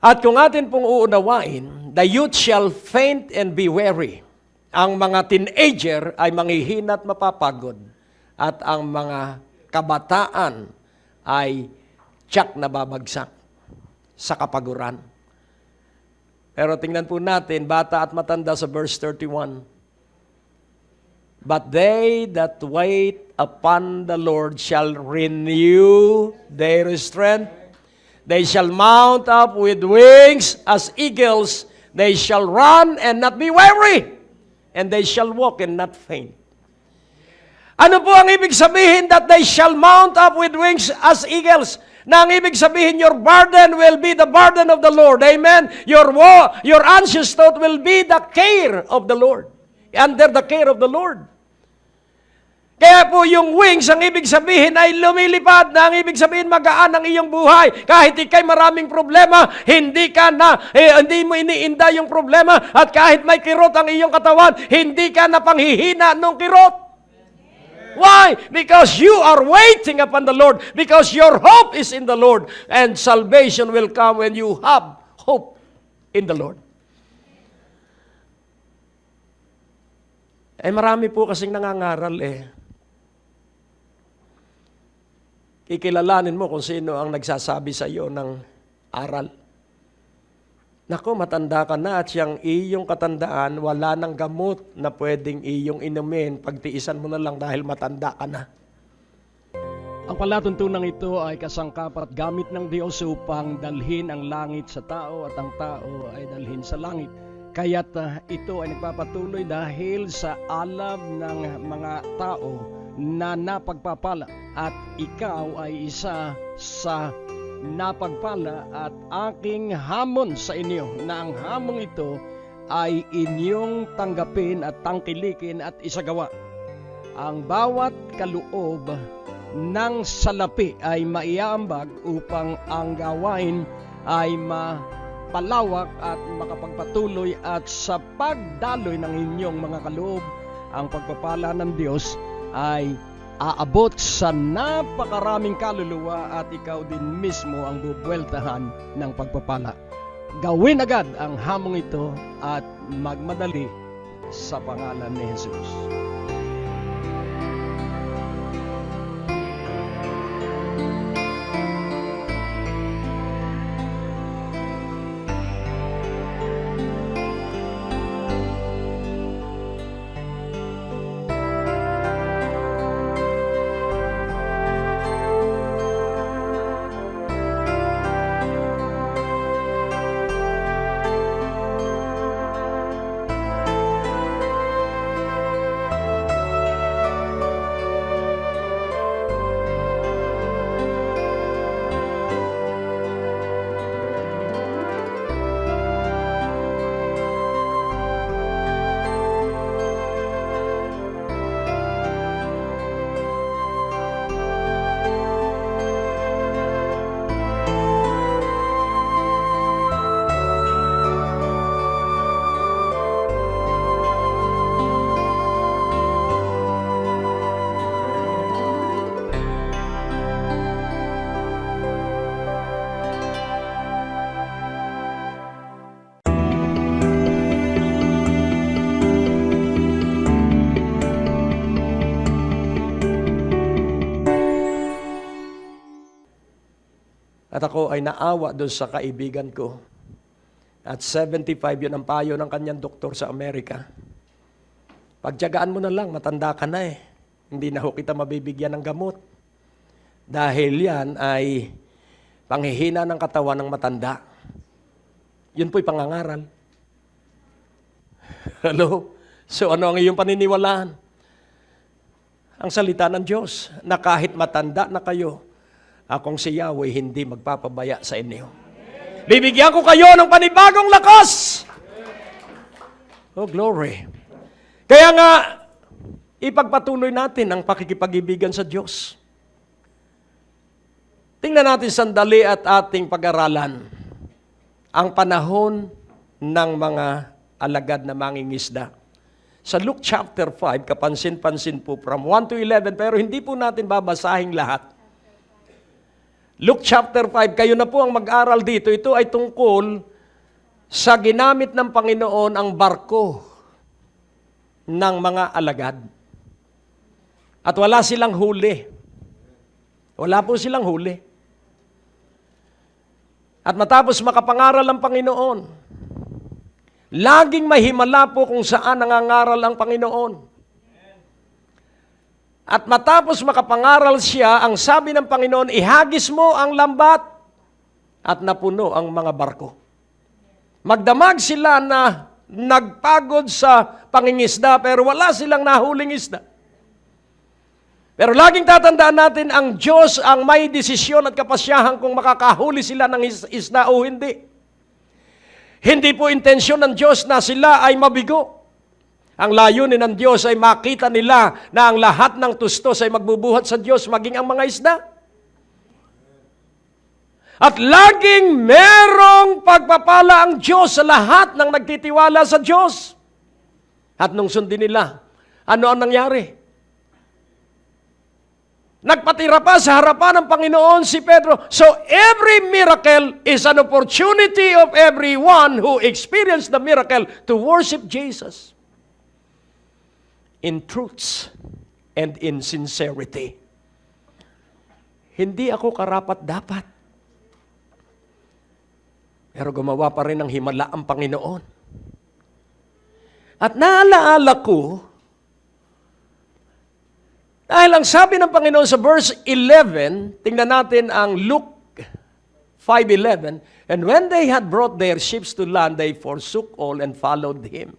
At kung atin pong uunawain, the youth shall faint and be weary. Ang mga teenager ay manghihina at mapapagod. At ang mga kabataan ay tiyak na babagsak sa kapaguran. Pero tingnan po natin, bata at matanda sa verse 31. But they that wait upon the Lord shall renew their strength. They shall mount up with wings as eagles. They shall run and not be weary. And they shall walk and not faint. Ano po ang ibig sabihin that they shall mount up with wings as eagles? Na ang ibig sabihin, your burden will be the burden of the Lord. Amen? Your anxious thought will be the care of the Lord. Under the care of the Lord. Kaya po yung wings, ang ibig sabihin ay lumilipad, na ang ibig sabihin magaan ang iyong buhay. Kahit ikay maraming problema, hindi mo iniinda yung problema. At kahit may kirot ang iyong katawan, hindi ka na panghihina ng kirot. Why? Because you are waiting upon the Lord. Because your hope is in the Lord. And salvation will come when you have hope in the Lord. Marami po kasing nangangaral Kikilalanin mo kung sino ang nagsasabi sa iyo ng aral. Nako, matanda ka na at siyang iyong katandaan, wala nang gamot na pwedeng iyong inumin. Pagtiisan mo na lang dahil matanda ka na. Ang palatuntunan ito ay kasangkapan at gamit ng Diyos upang dalhin ang langit sa tao at ang tao ay dalhin sa langit. Kaya't ito ay nagpapatuloy dahil sa alam ng mga tao na napagpapala at ikaw ay isa sa napagpala at aking hamon sa inyo na ang hamon ito ay inyong tanggapin at tangkilikin at isagawa. Ang bawat kaloob ng salapi ay maiaambag upang ang gawain ay mapalawak at makapagpatuloy at sa pagdaloy ng inyong mga kaloob, ang pagpapala ng Diyos ay aabot sa napakaraming kaluluwa at ikaw din mismo ang bubueltahan ng pagpapala. Gawin agad ang hamong ito at magmadali sa pangalan ni Jesus. At ako ay naawa doon sa kaibigan ko. At 75 yun ang payo ng kanyang doktor sa Amerika. Pagtiyagaan mo na lang, matanda ka na eh. Hindi na ho kita mabibigyan ng gamot. Dahil yan ay panghihina ng katawan ng matanda. Yun po'y pangangaral. Hello? So ano ang iyong paniniwalaan? Ang salita ng Diyos na kahit matanda na kayo, akong si Yahweh hindi magpapabaya sa inyo. Bibigyan ko kayo ng panibagong lakas. Oh, glory. Kaya nga, ipagpatuloy natin ang pakikipag-ibigan sa Diyos. Tingnan natin sandali at ating pag-aralan ang panahon ng mga alagad na mangingisda. Sa Luke chapter 5, kapansin-pansin po from 1 to 11, pero hindi po natin babasahin lahat. Luke chapter 5, kayo na po ang mag-aral dito. Ito ay tungkol sa ginamit ng Panginoon ang barko ng mga alagad. At wala silang huli. Wala po silang huli. At matapos makapangaral ang Panginoon, laging mahimala po kung saan nangangaral ang Panginoon. At matapos makapangaral siya, ang sabi ng Panginoon, ihagis mo ang lambat at napuno ang mga barko. Magdamag sila na nagpagod sa pangingisda pero wala silang nahuling isda. Pero laging tatandaan natin, ang Diyos ang may desisyon at kapasyahan kung makakahuli sila ng isda o hindi. Hindi po intensyon ng Diyos na sila ay mabigo. Ang layunin ng Diyos ay makita nila na ang lahat ng tustos ay magbubuhat sa Diyos, maging ang mga isda. At laging merong pagpapala ang Diyos sa lahat ng nagtitiwala sa Diyos. At nung sundin nila, ano ang nangyari? Nagpatira pa sa harapan ng Panginoon si Pedro. So every miracle is an opportunity of everyone who experienced the miracle to worship Jesus in truths and in sincerity. Hindi ako karapat-dapat. Pero gumawa pa rin ng himala ang Panginoon. At naalaala ko, dahil ang sabi ng Panginoon sa verse 11, tingnan natin ang Luke 5:11, and when they had brought their ships to land, they forsook all and followed Him.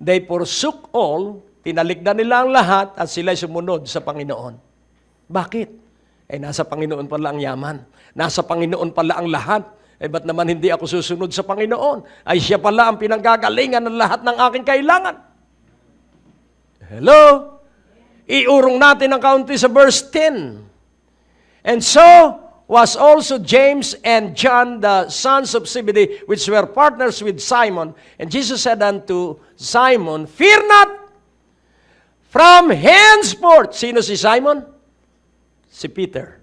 They forsook all, tinalikdan nila ang lahat at sila'y sumunod sa Panginoon. Bakit? Nasa Panginoon pala ang yaman. Nasa Panginoon pala ang lahat. Ba't naman hindi ako susunod sa Panginoon? Ay siya pala ang pinanggagalingan ng lahat ng aking kailangan. Hello? Iurong natin ang kaunti sa verse 10. And so was also James and John, the sons of Zebedee, which were partners with Simon. And Jesus said unto Simon, fear not, from henceforth. Sino si Simon? Si Peter.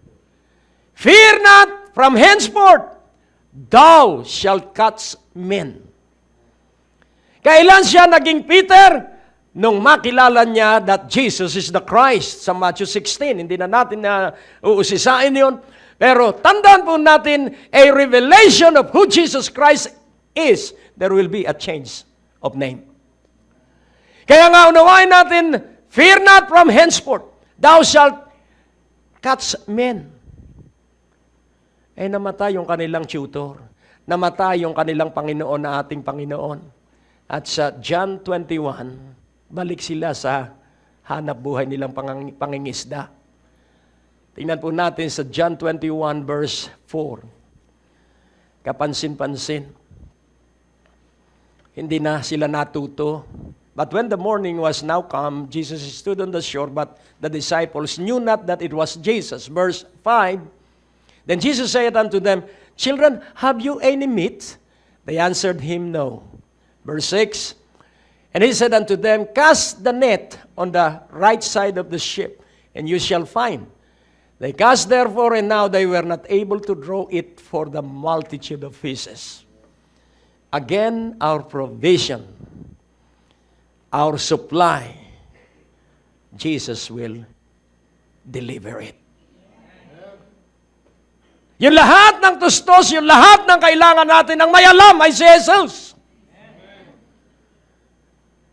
Fear not, from henceforth, thou shalt catch men. Kailan siya naging Peter? Nung makilala niya that Jesus is the Christ sa Matthew 16. Hindi na natin na uusisain yun. Pero tandaan po natin, a revelation of who Jesus Christ is, there will be a change of name. Kaya nga unawain natin, fear not, from henceforth, thou shalt catch men. Namatay yung kanilang tutor. Namatay yung kanilang Panginoon na ating Panginoon. At sa John 21, balik sila sa hanap buhay nilang pangingisda. Tingnan po natin sa John 21 verse 4. Kapansin-pansin. Hindi na sila natuto. But when the morning was now come, Jesus stood on the shore, but the disciples knew not that it was Jesus. Verse 5, then Jesus said unto them, Children, have you any meat? They answered him, No. Verse 6, and he said unto them, Cast the net on the right side of the ship, and you shall find. They cast therefore, and now they were not able to draw it for the multitude of fishes. Again, our provision, our supply, Jesus will deliver it. Yung lahat ng tustos, yung lahat ng kailangan natin, ang may alam ay si Jesus.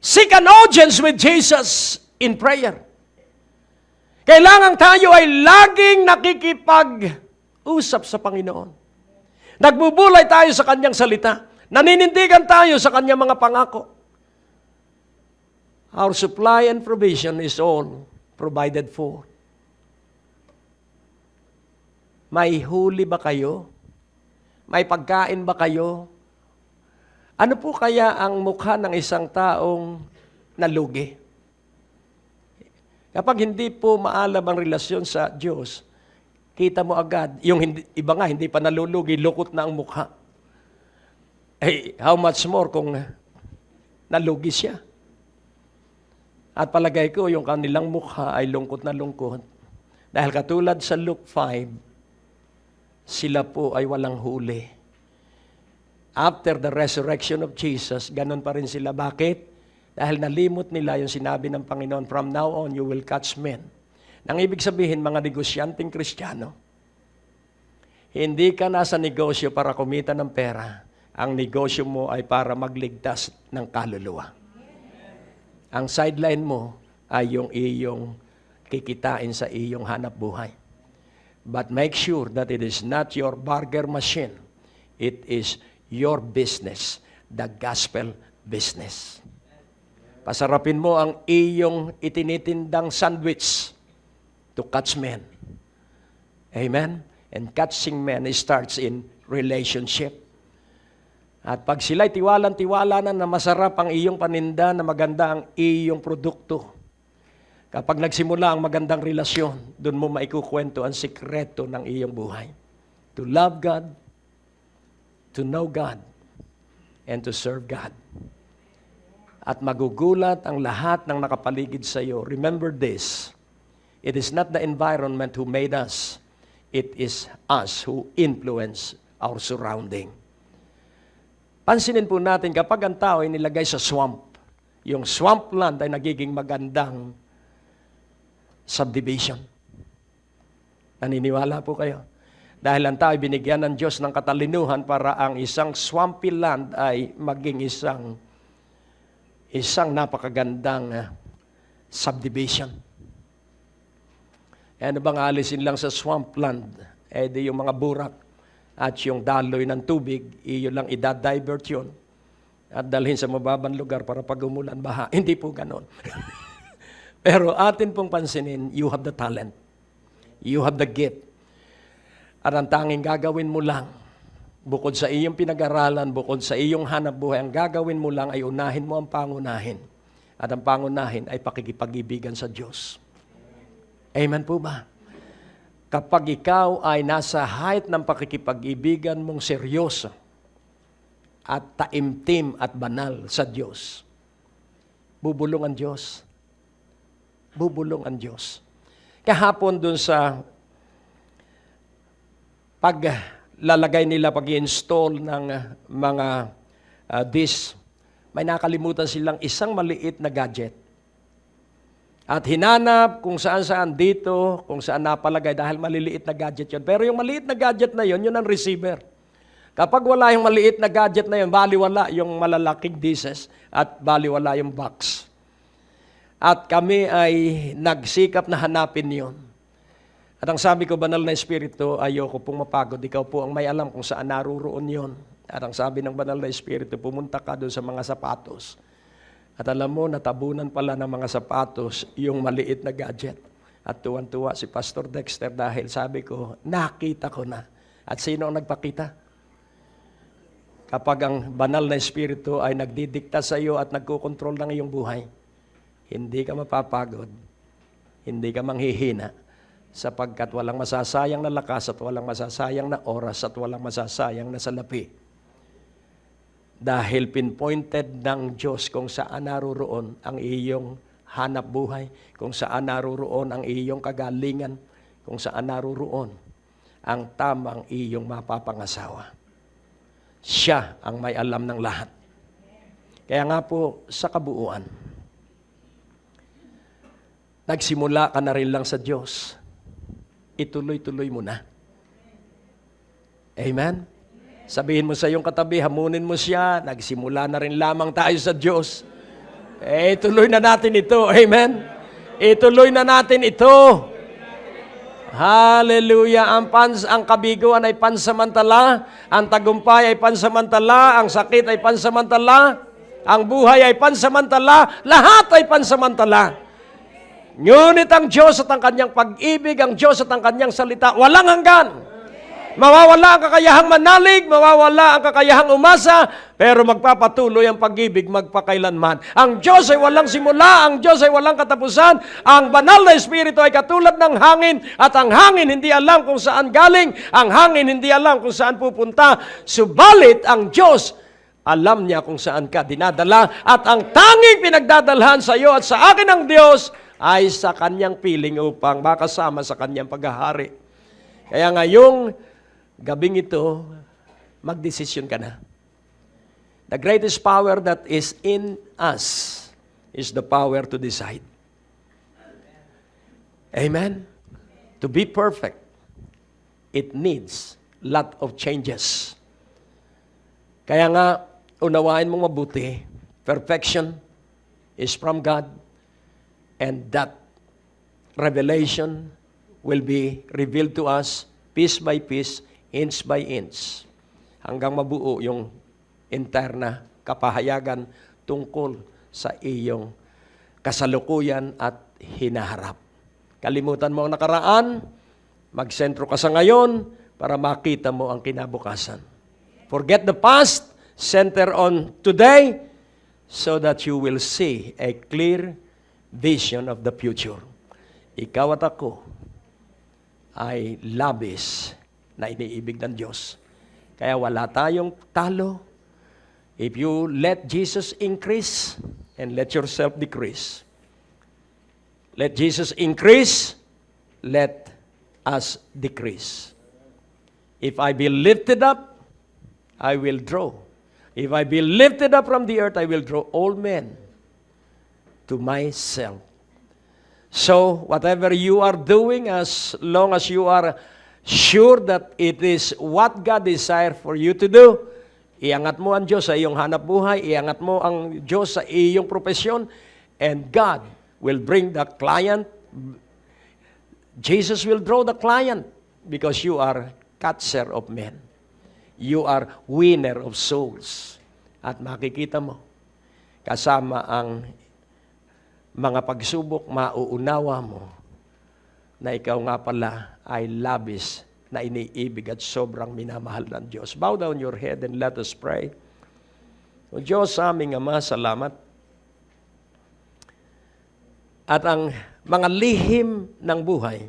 Seek an audience with Jesus in prayer. Kailangan tayo ay laging nakikipag-usap sa Panginoon. Nagbubulay tayo sa Kanyang salita. Naninindigan tayo sa Kanyang mga pangako. Our supply and provision is all provided for. May huli ba kayo? May pagkain ba kayo? Ano po kaya ang mukha ng isang taong nalugi? Kapag hindi po maalam ang relasyon sa Diyos, kita mo agad, yung iba nga hindi pa nalulugi, lukot na ang mukha. How much more kung nalugi siya? At palagay ko, yung kanilang mukha ay lungkot na lungkot. Dahil katulad sa Luke 5, sila po ay walang huli. After the resurrection of Jesus, ganun pa rin sila. Bakit? Dahil nalimot nila yung sinabi ng Panginoon, from now on, you will catch men. Nang ibig sabihin, mga negosyanteng Kristiyano, hindi ka nasa negosyo para kumita ng pera. Ang negosyo mo ay para magligtas ng kaluluwa. Ang sideline mo ay yung iyong kikitain sa iyong hanap buhay. But make sure that it is not your burger machine. It is your business, the gospel business. Pasarapin mo ang iyong itinitindang sandwich to catch men. Amen? And catching men starts in relationship. At pag sila'y tiwalang-tiwala na masarap ang iyong paninda, na maganda ang iyong produkto, kapag nagsimula ang magandang relasyon, doon mo maikukwento ang sikreto ng iyong buhay. To love God, to know God, and to serve God. At magugulat ang lahat ng nakapaligid sa iyo. Remember this, it is not the environment who made us, it is us who influence our surrounding. Pansinin po natin, kapag ang tao ay nilagay sa swamp, yung swampland ay nagiging magandang subdivision. Naniniwala po kayo? Dahil ang tao ay binigyan ng Diyos ng katalinuhan para ang isang swampy land ay maging isang napakagandang subdivision. Ano bang alisin lang sa swampland? Di yung mga burak at yung daloy ng tubig, iyo lang idadivert yun at dalhin sa mababang lugar para pag umulan, baha. Hindi po ganon. Pero atin pong pansinin, you have the talent. You have the gift. At ang tanging gagawin mo lang, bukod sa iyong pinag-aralan, bukod sa iyong hanap buhay, ang gagawin mo lang ay unahin mo ang pangunahin. At ang pangunahin ay pakikipag-ibigan sa Diyos. Amen po ba? Kapag ikaw ay nasa height ng pakikipag-ibigan mong seryoso at taimtim at banal sa Diyos, bubulong ang Diyos. bubulong ang Diyos. Kahapon dun sa paglalagay nila, pag-install ng mga disk, may nakalimutan silang isang maliit na gadget. At hinanap kung saan-saan dito, kung saan napalagay dahil maliliit na gadget yon. Pero yung maliit na gadget na yon, yun ang receiver. Kapag wala yung maliit na gadget na yon, baliwala yung malalaking dishes at baliwala yung box. At kami ay nagsikap na hanapin yon. At ang sabi ko, Banal na Espiritu, ayoko pong mapagod. Ikaw po ang may alam kung saan naruroon yon. At ang sabi ng Banal na Espiritu, pumunta ka doon sa mga sapatos. At alam mo, natabunan pala ng mga sapatos yung maliit na gadget. At tuwan-tuwa si Pastor Dexter dahil sabi ko, nakita ko na. At sino ang nagpakita? Kapag ang Banal na Espiritu ay nagdidikta sa iyo at nagkokontrol ng iyong buhay, hindi ka mapapagod, hindi ka manghihina, sapagkat walang masasayang na lakas at walang masasayang na oras at walang masasayang na salapi. Dahil pinpointed ng Diyos kung saan naruroon ang iyong hanap buhay, kung saan naruroon ang iyong kagalingan, kung saan naruroon ang tamang iyong mapapangasawa. Siya ang may alam ng lahat. Kaya nga po, sa kabuuan, nagsimula ka na rin lang sa Diyos, ituloy-tuloy mo na. Amen? Sabihin mo sa iyong katabi, hamunin mo siya, nagsimula na rin lamang tayo sa Diyos. Ituloy na natin ito. Amen? Ituloy na natin ito. Hallelujah. Ang kabiguan ay pansamantala, ang tagumpay ay pansamantala, ang sakit ay pansamantala, ang buhay ay pansamantala, lahat ay pansamantala. Ngunit ang Diyos at ang kanyang pag-ibig, ang Diyos at ang kanyang salita, walang hanggan. Mawawala ang kakayahang manalig, mawawala ang kakayahang umasa, pero magpapatuloy ang pag-ibig magpakailanman. Ang Diyos ay walang simula, ang Diyos ay walang katapusan. Ang Banal na Espiritu ay katulad ng hangin, at ang hangin hindi alam kung saan galing, ang hangin hindi alam kung saan pupunta. Subalit ang Diyos, alam niya kung saan ka dinadala, at ang tanging pinagdadalhan sa iyo at sa akin ng Diyos ay sa kanyang piling upang makasama sa kanyang paghahari. Kaya ngayong gabing ito, magdesisyon ka na. The greatest power that is in us is the power to decide. Amen? To be perfect, it needs lot of changes. Kaya nga, unawain mong mabuti, perfection is from God, and that revelation will be revealed to us piece by piece, inch by inch, hanggang mabuo yung interna kapahayagan tungkol sa iyong kasalukuyan at hinaharap. Kalimutan mo ang nakaraan, magsentro ka sa ngayon para makita mo ang kinabukasan. Forget the past, center on today so that you will see a clear vision of the future. Ikaw at ako ay labis na iniibig ng Diyos. Kaya wala tayong talo. If you let Jesus increase and let yourself decrease. Let Jesus increase, let us decrease. If I be lifted up, I will draw. If I be lifted up from the earth, I will draw all men to myself. So, whatever you are doing, as long as you are sure that it is what God desires for you to do, iangat mo ang Diyos sa iyong hanap buhay, iangat mo ang Diyos sa iyong profesyon, and God will bring the client. Jesus will draw the client because you are catcher of men. You are winner of souls. At makikita mo, kasama ang mga pagsubok, mauunawa mo na ikaw nga pala ay labis na iniibig at sobrang minamahal ng Diyos. Bow down your head and let us pray. O Diyos, aming Ama, salamat. At ang mga lihim ng buhay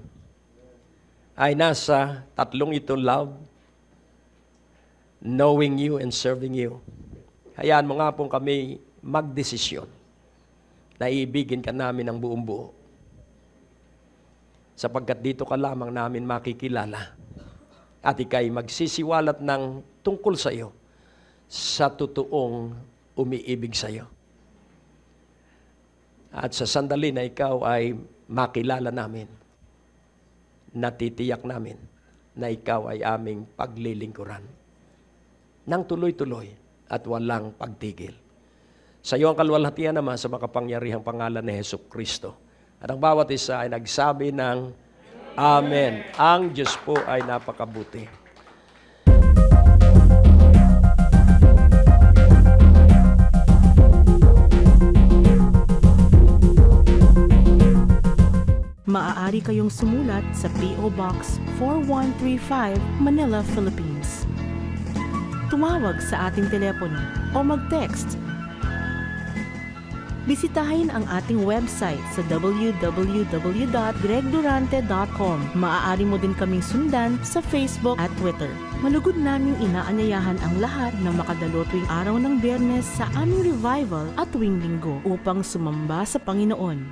ay nasa tatlong ito: love, knowing you, and serving you. Hayaan mo nga pong kami magdesisyon na iibigin ka namin ng buong buo. sapagkat dito ka lamang namin makikilala at ika'y magsisiwalat ng tungkol sa iyo sa totoong umiibig sa iyo. At sa sandali na ikaw ay makilala namin, natitiyak namin na ikaw ay aming paglilingkuran ng tuloy-tuloy at walang pagtigil. Sa iyo ang kalwalhatian naman sa makapangyarihang pangalan ni Jesucristo. At ang bawat isa ay nagsabi ng Amen. Ang Diyos po ay napakabuti. Maaari kayong sumulat sa P.O. Box 4135, Manila, Philippines. Tumawag sa ating telepono o mag-text. Bisitahin ang ating website sa www.gregdurante.com. Maaari mo din kaming sundan sa Facebook at Twitter. Malugod naming inaanyayahan ang lahat na makadalo tuwing araw ng Biyernes sa aming revival at tuwing Linggo upang sumamba sa Panginoon.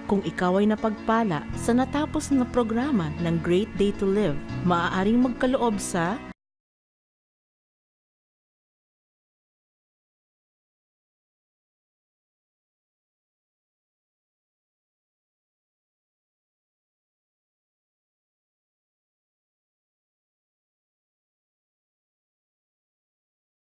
Kung ikaw ay napagpala sa natapos na programa ng Great Day to Live, maaaring magkaloob sa